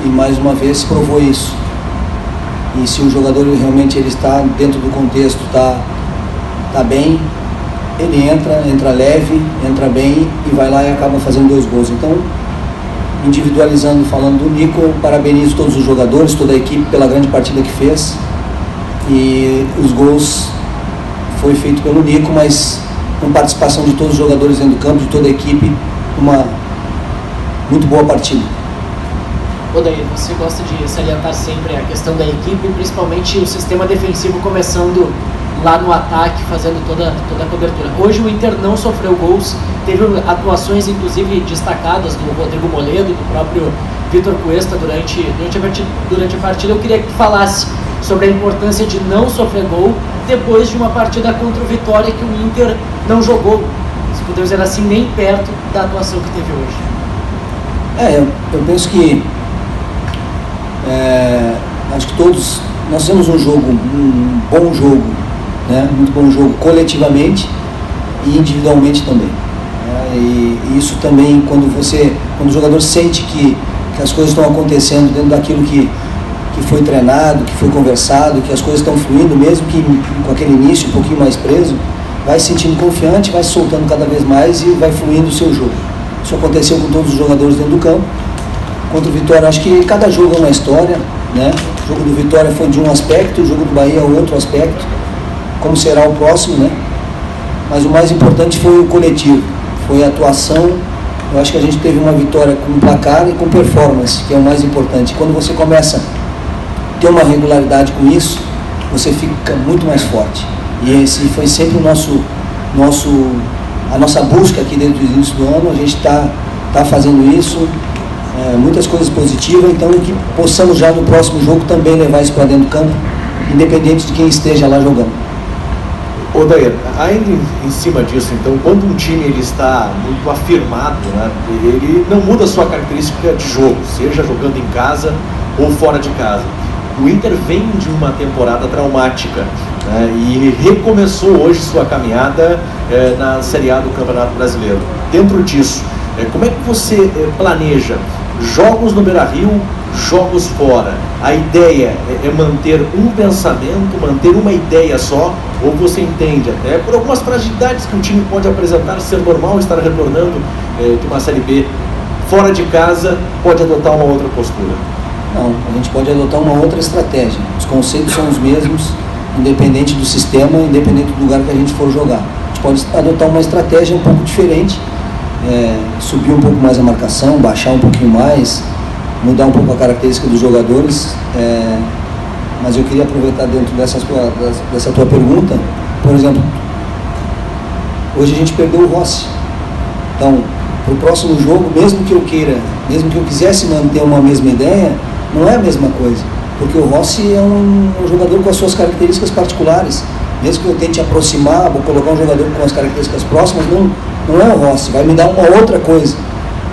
e mais uma vez provou isso. E se o jogador realmente ele está dentro do contexto, está bem, ele entra leve, entra bem e vai lá e acaba fazendo 2 gols. Então, individualizando, falando do Nico, parabenizo todos os jogadores, toda a equipe pela grande partida que fez. E os gols foi feito pelo Nico, mas com participação de todos os jogadores dentro do campo, de toda a equipe, uma muito boa partida. Odair, você gosta de salientar sempre a questão da equipe, principalmente o sistema defensivo começando lá no ataque, fazendo toda a cobertura. Hoje o Inter não sofreu gols, teve atuações inclusive destacadas do Rodrigo Moledo, do próprio Vitor Cuesta durante a partida. Eu queria que tu falasse sobre a importância de não sofrer gol depois de uma partida contra o Vitória que o Inter não jogou, se podemos dizer assim, nem perto da atuação que teve hoje. Eu penso que acho que todos nós temos um bom jogo, né? Muito bom jogo coletivamente e individualmente também, né? E isso também quando o jogador sente que as coisas estão acontecendo dentro daquilo que foi treinado, que foi conversado, que as coisas estão fluindo, mesmo que com aquele início um pouquinho mais preso, vai se sentindo confiante, vai se soltando cada vez mais e vai fluindo o seu jogo. Isso aconteceu com todos os jogadores dentro do campo. Contra o Vitória, acho que cada jogo é uma história, né? O jogo do Vitória foi de um aspecto, o jogo do Bahia é outro aspecto, como será o próximo, né? Mas o mais importante foi o coletivo, foi a atuação. Eu acho que a gente teve uma vitória com placar e com performance, que é o mais importante. Quando você começa a ter uma regularidade com isso, você fica muito mais forte. E esse foi sempre a nossa busca aqui desde o início do ano. A gente está fazendo isso, muitas coisas positivas, então que possamos já no próximo jogo também levar isso para dentro do campo, independente de quem esteja lá jogando. Odair, ainda em cima disso, então, quando um time ele está muito afirmado, né, ele não muda a sua característica de jogo, seja jogando em casa ou fora de casa. O Inter vem de uma temporada traumática, né, e recomeçou hoje sua caminhada na Série A do Campeonato Brasileiro. Dentro disso, como é que você planeja jogos no Beira-Rio, jogos fora? A ideia é manter um pensamento, manter uma ideia só, ou você entende até por algumas fragilidades que o time pode apresentar, ser normal estar retornando de uma Série B fora de casa, pode adotar uma outra postura? Não, a gente pode adotar uma outra estratégia. Os conceitos são os mesmos, independente do sistema, independente do lugar que a gente for jogar. A gente pode adotar uma estratégia um pouco diferente, subir um pouco mais a marcação, baixar um pouquinho mais, mudar um pouco a característica dos jogadores, mas eu queria aproveitar dentro dessa tua pergunta. Por exemplo, hoje a gente perdeu o Rossi, então para o próximo jogo, mesmo que eu quisesse manter uma mesma ideia, não é a mesma coisa, porque o Rossi é um jogador com as suas características particulares. Mesmo que eu tente aproximar, vou colocar um jogador com as características próximas, não é o Rossi, vai me dar uma outra coisa.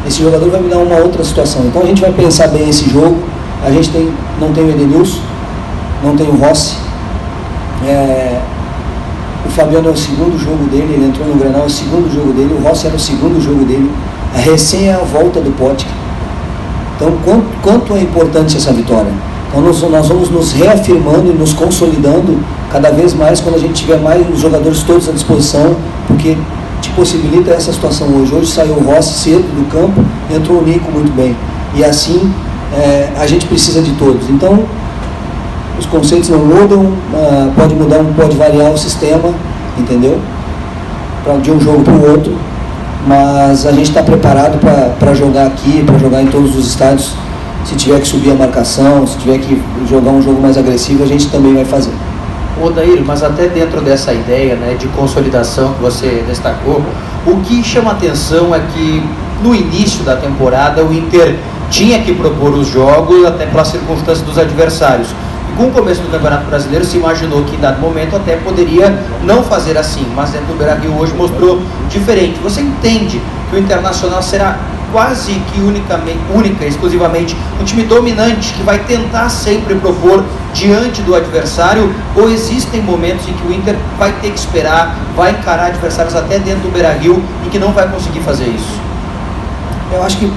Esse jogador vai me dar uma outra situação. Então a gente vai pensar bem esse jogo. A gente não tem o Edenilson, não tem o Rossi. O Fabiano é o segundo jogo dele, ele entrou no Grenal, é o segundo jogo dele. O Rossi era o segundo jogo dele. Recém é a volta do Potker. Então quanto é importante essa vitória? Então nós vamos nos reafirmando e nos consolidando cada vez mais quando a gente tiver mais os jogadores todos à disposição, porque te possibilita essa situação hoje. Hoje saiu o Rossi cedo do campo, entrou o Nico muito bem. E assim a gente precisa de todos. Então os conceitos não mudam, pode mudar, pode variar o sistema, entendeu? De um jogo para o outro, mas a gente está preparado para jogar aqui, para jogar em todos os estádios. Se tiver que subir a marcação, se tiver que jogar um jogo mais agressivo, a gente também vai fazer. Odair, mas até dentro dessa ideia, né, de consolidação que você destacou, o que chama atenção é que no início da temporada o Inter tinha que propor os jogos até pela circunstância dos adversários. E com o começo do Campeonato Brasileiro se imaginou que em dado momento até poderia não fazer assim, mas dentro do Beira-Rio hoje mostrou diferente. Você entende que o Internacional será quase que exclusivamente um time dominante que vai tentar sempre propor diante do adversário, ou existem momentos em que o Inter vai ter que esperar, vai encarar adversários até dentro do Beira-Rio e que não vai conseguir fazer isso? Eu acho que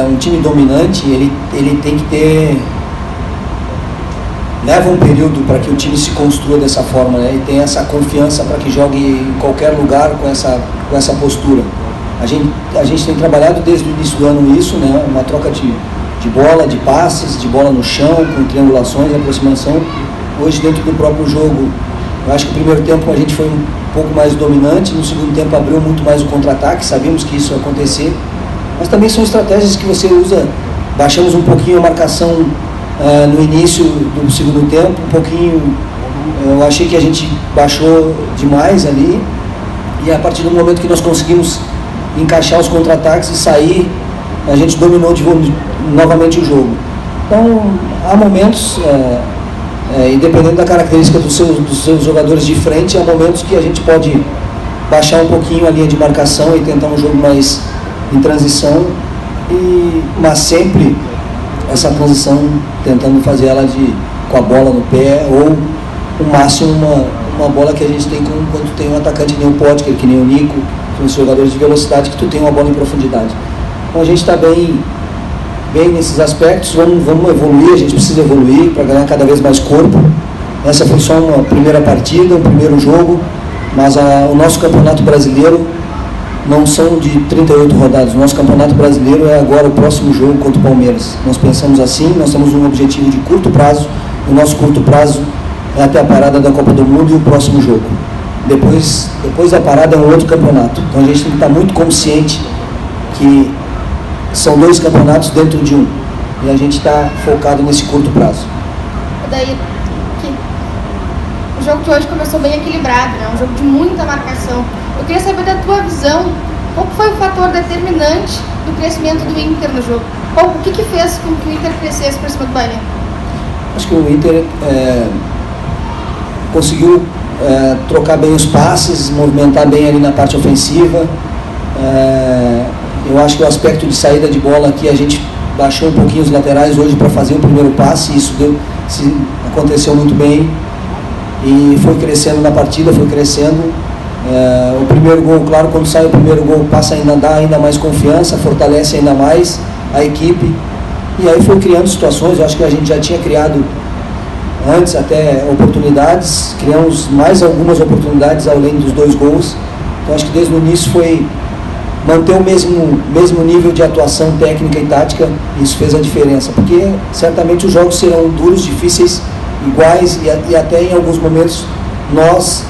um time dominante, ele tem que ter... Leva um período para que o time se construa dessa forma, né? E tenha essa confiança para que jogue em qualquer lugar com essa postura. A gente tem trabalhado desde o início do ano isso, né? Uma troca de bola, de passes, de bola no chão, com triangulações, aproximação. Hoje, dentro do próprio jogo, eu acho que no primeiro tempo a gente foi um pouco mais dominante, no segundo tempo abriu muito mais o contra-ataque, sabíamos que isso ia acontecer. Mas também são estratégias que você usa. Baixamos um pouquinho a marcação no início do segundo tempo, um pouquinho. Eu achei que a gente baixou demais ali, e a partir do momento que nós conseguimos encaixar os contra-ataques e sair, a gente dominou novamente o jogo. Então, há momentos, independente da característica dos seus jogadores de frente, há momentos que a gente pode baixar um pouquinho a linha de marcação e tentar um jogo mais em transição, mas sempre essa transição tentando fazer ela com a bola no pé, ou o máximo uma bola que a gente tem quando tem um atacante que nem o Potker, que nem o Nico, que são jogadores de velocidade, que tu tem uma bola em profundidade. Então a gente está bem nesses aspectos, vamos evoluir, a gente precisa evoluir para ganhar cada vez mais corpo. Essa foi só uma primeira partida, um primeiro jogo, mas o nosso campeonato brasileiro não são de 38 rodadas. O nosso campeonato brasileiro é agora o próximo jogo contra o Palmeiras. Nós pensamos assim, nós temos um objetivo de curto prazo. O nosso curto prazo é até a parada da Copa do Mundo e o próximo jogo. Depois da parada é um outro campeonato. Então a gente tem que estar muito consciente que são 2 campeonatos dentro de um. E a gente está focado nesse curto prazo. Daí, o jogo de hoje começou bem equilibrado, né? Um jogo de muita marcação. Eu queria saber da tua visão, qual foi o fator determinante do crescimento do Inter no jogo? O que fez com que o Inter crescesse por cima do Bahia? Acho que o Inter conseguiu trocar bem os passes, movimentar bem ali na parte ofensiva. Eu acho que o aspecto de saída de bola aqui, a gente baixou um pouquinho os laterais hoje para fazer o primeiro passe, isso aconteceu muito bem e foi crescendo na partida, foi crescendo. O primeiro gol, claro, quando sai o primeiro gol, passa ainda, dá ainda mais confiança, fortalece ainda mais a equipe, e aí foi criando situações. Eu acho que a gente já tinha criado antes até oportunidades, criamos mais algumas oportunidades além dos 2 gols. Então acho que desde o início foi manter o mesmo nível de atuação técnica e tática. Isso fez a diferença, porque certamente os jogos serão duros, difíceis, iguais, e até em alguns momentos nós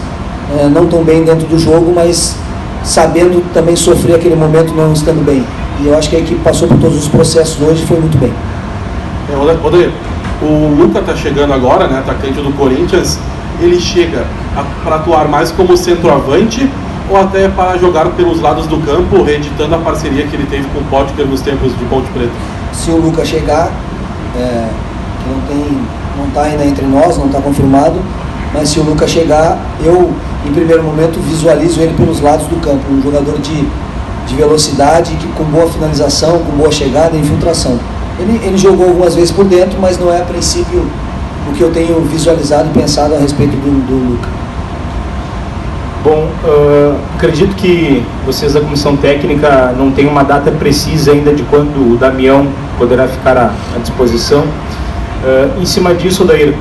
não tão bem dentro do jogo, mas sabendo também sofrer aquele momento não estando bem. E eu acho que a equipe passou por todos os processos hoje e foi muito bem. Odair, o Luca está chegando agora, né, atacante do Corinthians. Ele chega para atuar mais como centroavante ou até para jogar pelos lados do campo, reeditando a parceria que ele teve com o Potker nos tempos de Ponte Preta? Se o Luca chegar, não está ainda entre nós, não está confirmado, mas se o Luca chegar, eu em primeiro momento visualizo ele pelos lados do campo, um jogador de velocidade, com boa finalização, com boa chegada e infiltração. Ele jogou algumas vezes por dentro, mas não é a princípio o que eu tenho visualizado e pensado a respeito do Luca. Bom, acredito que vocês da comissão técnica não têm uma data precisa ainda de quando o Damião poderá ficar à disposição. Em cima disso, Odair,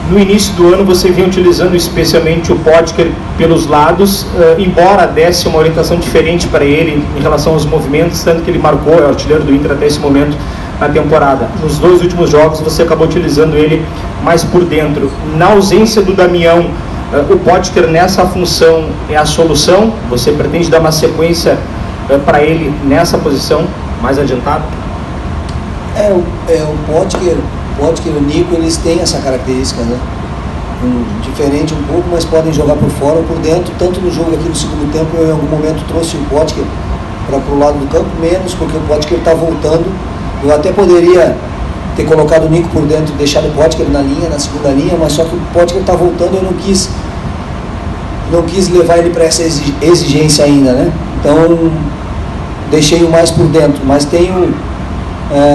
no início do ano você vinha utilizando especialmente o Potker pelos lados, embora desse uma orientação diferente para ele em relação aos movimentos, tanto que ele marcou, é o artilheiro do Inter até esse momento na temporada. Nos 2 últimos jogos você acabou utilizando ele mais por dentro. Na ausência do Damião, o Potker nessa função é a solução? Você pretende dar uma sequência para ele nessa posição mais adiantada? O Potker e o Nico, eles têm essa característica, né? Diferente um pouco, mas podem jogar por fora ou por dentro. Tanto no jogo aqui no segundo tempo, eu em algum momento trouxe o Potker para o lado do campo, menos porque o Potker está voltando. Eu até poderia ter colocado o Nico por dentro e deixado o Potker na segunda linha, mas só que o Potker está voltando e eu não quis levar ele para essa exigência ainda, né? Então deixei o mais por dentro, mas tenho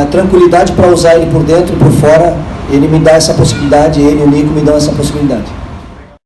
tranquilidade para usar ele por dentro e por fora. Ele me dá essa possibilidade, ele e o Nico me dão essa possibilidade.